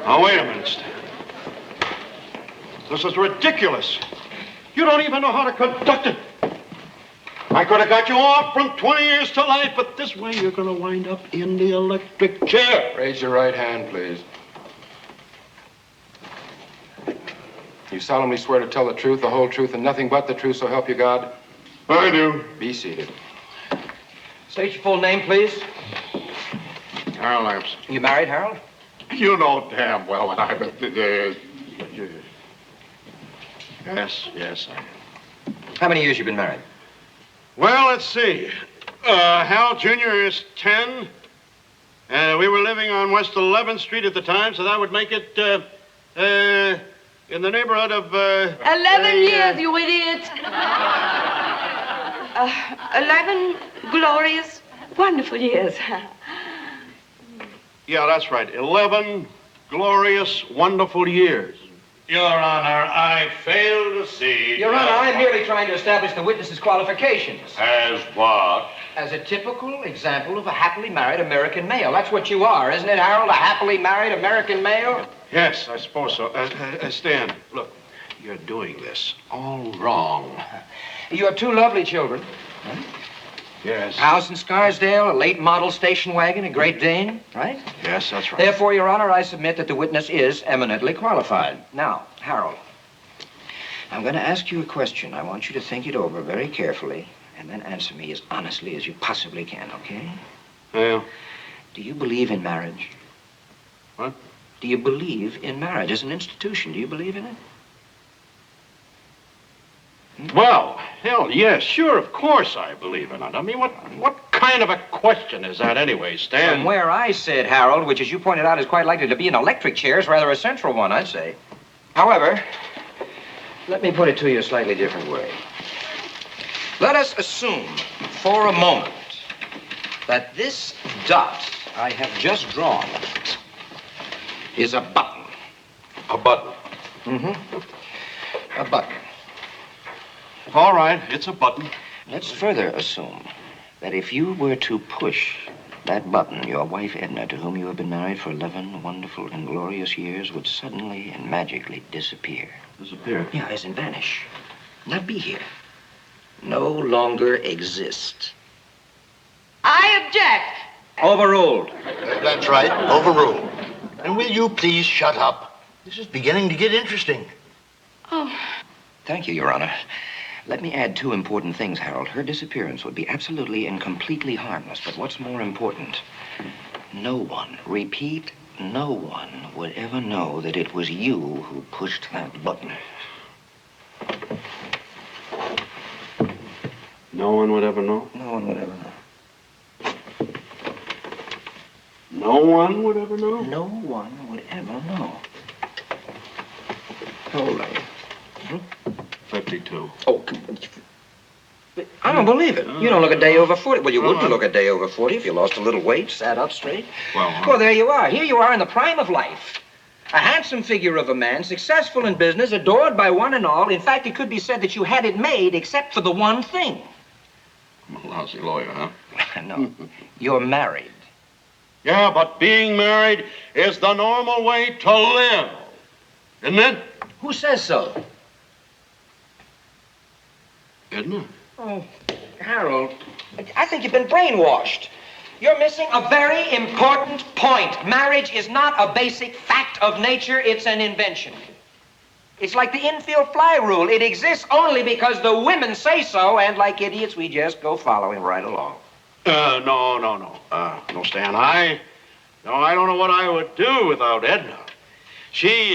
Now, wait a minute, Stan. This is ridiculous. You don't even know how to conduct it. I could have got you off from 20 years to life, but this way you're going to wind up in the electric chair. Raise your right hand, please. You solemnly swear to tell the truth, the whole truth, and nothing but the truth, so help you God? I do. Be seated. State your full name, please. Harold Lamson. You married, Harold? You know damn well what I've been... Yes, I am. How many years you been married? Well, let's see. Hal Jr. is 10. We were living on West 11th Street at the time, so that would make it, in the neighborhood of, 11 years, you idiot. 11 glorious, wonderful years. Yeah, that's right. 11 glorious, wonderful years. Your Honor, I fail to see... Your Honor, I'm merely trying to establish the witness's qualifications. As what? As a typical example of a happily married American male. That's what you are, isn't it, Harold? A happily married American male? Yes, I suppose so. Stan, look, you're doing this all wrong. You have two lovely children. Right? Yes. House in Scarsdale, a late model station wagon, a Great Dane, right? Yes, that's right. Therefore, Your Honor, I submit that the witness is eminently qualified. Now, Harold, I'm going to ask you a question. I want you to think it over very carefully and then answer me as honestly as you possibly can, okay? Yeah. Do you believe in marriage? What? Do you believe in marriage as an institution? Do you believe in it? Well, hell, yes, sure, of course I believe in it. I mean, what kind of a question is that anyway, Stan? From where I said, Harold, which as you pointed out is quite likely to be an electric chair, is rather a central one, I'd say. However, let me put it to you a slightly different way. Let us assume for a moment that this dot I have just drawn is a button. A button. Mm-hmm. A button. All right, it's a button. Let's further assume that if you were to push that button, your wife Edna, to whom you have been married for 11 wonderful and glorious years, would suddenly and magically disappear. Disappear? Yeah, as in vanish. Not be here. No longer exist. I object. Overruled. That's right, overruled. And will you please shut up? This is beginning to get interesting. Oh. Thank you, Your Honor. Let me add two important things, Harold. Her disappearance would be absolutely and completely harmless. But what's more important, no one, repeat, no one would ever know that it was you who pushed that button. No one would ever know? No one would ever know. No one would ever know? No one would ever know. How old are you? 52. Oh, I don't believe it. You don't look a day over 40. Well, you wouldn't look a day over 40 if you lost a little weight, sat up straight. Well, there you are. Here you are in the prime of life. A handsome figure of a man, successful in business, adored by one and all. In fact, it could be said that you had it made except for the one thing. I'm a lousy lawyer, huh? No. You're married. Yeah, but being married is the normal way to live. Isn't it? Who says so? Isn't it? Oh, Harold, I think you've been brainwashed. You're missing a very important point. Marriage is not a basic fact of nature, it's an invention. It's like the infield fly rule. It exists only because the women say so, and like idiots, we just go following right along. No, Stan. I don't know what I would do without Edna. She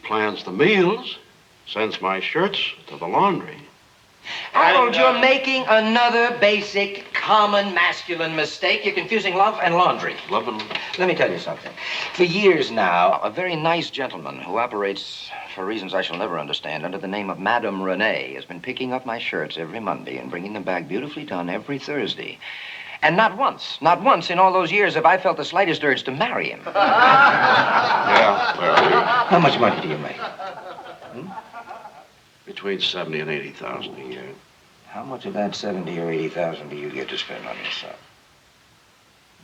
plans the meals, sends my shirts to the laundry. Harold, you're making another basic, common, masculine mistake. You're confusing love and laundry. Love and... Let me tell you something. For years now, a very nice gentleman who operates, for reasons I shall never understand, under the name of Madame Renee, has been picking up my shirts every Monday and bringing them back beautifully done every Thursday. And not once in all those years have I felt the slightest urge to marry him. Yeah, well... How much money do you make? Between 70 and 80,000 a year. How much of that 70 or 80,000 do you get to spend on yourself?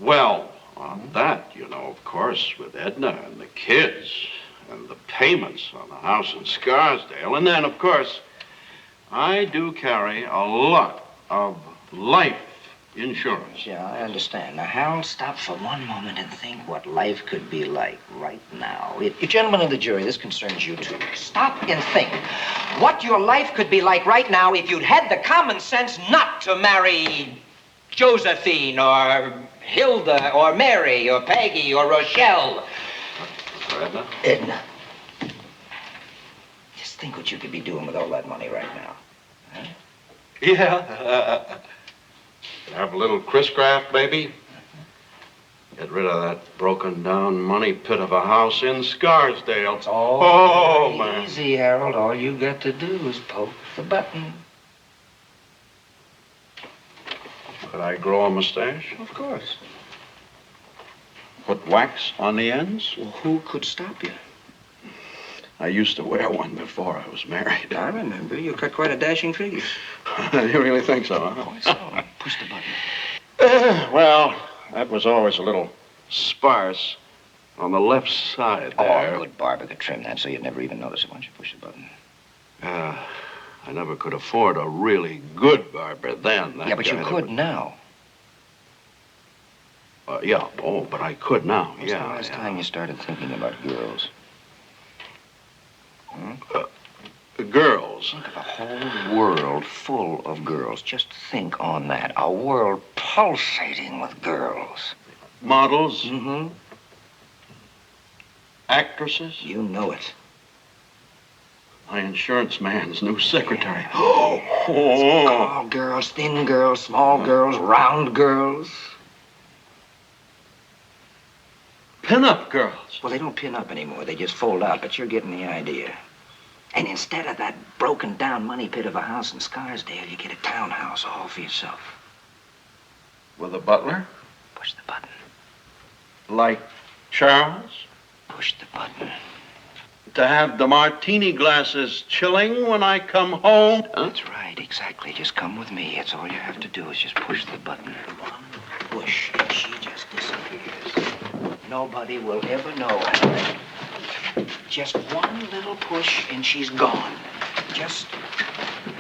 Well, on that, of course, with Edna and the kids and the payments on the house in Scarsdale. And then, of course, I do carry a lot of life insurance. Yeah, I understand. Now, Harold, stop for one moment and think what life could be like right now. Gentlemen of the jury, this concerns you too. Stop and think what your life could be like right now if you'd had the common sense not to marry Josephine or Hilda or Mary or Peggy or Rochelle. Edna? Edna. Just think what you could be doing with all that money right now. Huh? Yeah. Have a little Chris Craft, maybe. Get rid of that broken down money pit of a house in Scarsdale. It's all man. easy, Harold. All you got to do is poke the button. Could I grow a mustache? Of course. Put wax on the ends? Well, who could stop you? I used to wear one before I was married. I remember. You cut quite a dashing figure. You really think so, huh? Oh, so. Push the button. Well, that was always a little sparse on the left side there. Oh, good barber could trim that so you'd never even notice it once you push the button. I never could afford a really good barber then. Yeah, but you could now. Yeah. Oh, but I could now. When's the last time you started thinking about girls? Girls. Think of a whole world full of girls. Just think on that. A world pulsating with girls. Models. Mm-hmm. Actresses. You know it. My insurance man's new secretary. Tall girls, thin girls, small girls, round girls. Pin-up girls. Well, they don't pin up anymore. They just fold out, but you're getting the idea. And instead of that broken down money pit of a house in Scarsdale, you get a townhouse all for yourself. With a butler? Push the button. Like Charles? Push the button. To have the martini glasses chilling when I come home? Huh? That's right, exactly. Just come with me. That's all you have to do is just push the button. One push, and she just disappears. Nobody will ever know. Just one little push, and she's gone. Just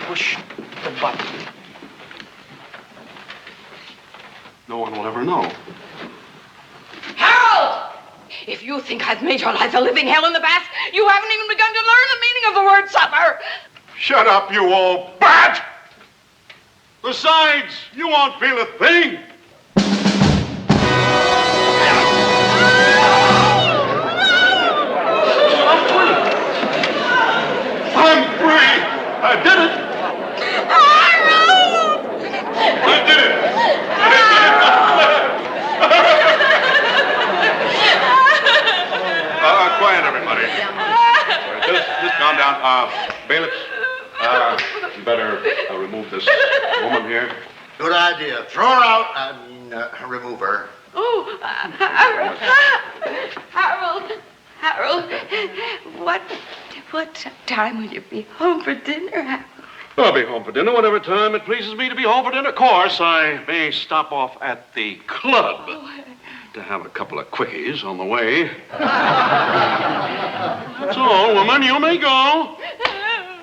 push the button. No one will ever know. Harold! If you think I've made your life a living hell in the past, you haven't even begun to learn the meaning of the word suffer. Shut up, you old bat! Besides, you won't feel a thing. I'm free. I did it. Harold! I did it. Quiet, everybody. Just calm down. Bailiffs, you better remove this woman here. Good idea. Throw her out. I mean, remove her. Oh, Harold, what time will you be home for dinner, Harold? I'll be home for dinner whatever time it pleases me to be home for dinner. Of course, I may stop off at the club to have a couple of quickies on the way. That's all, woman. You may go.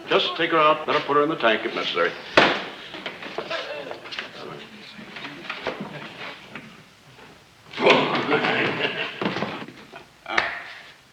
Just take her out. Let her put her in the tank if necessary.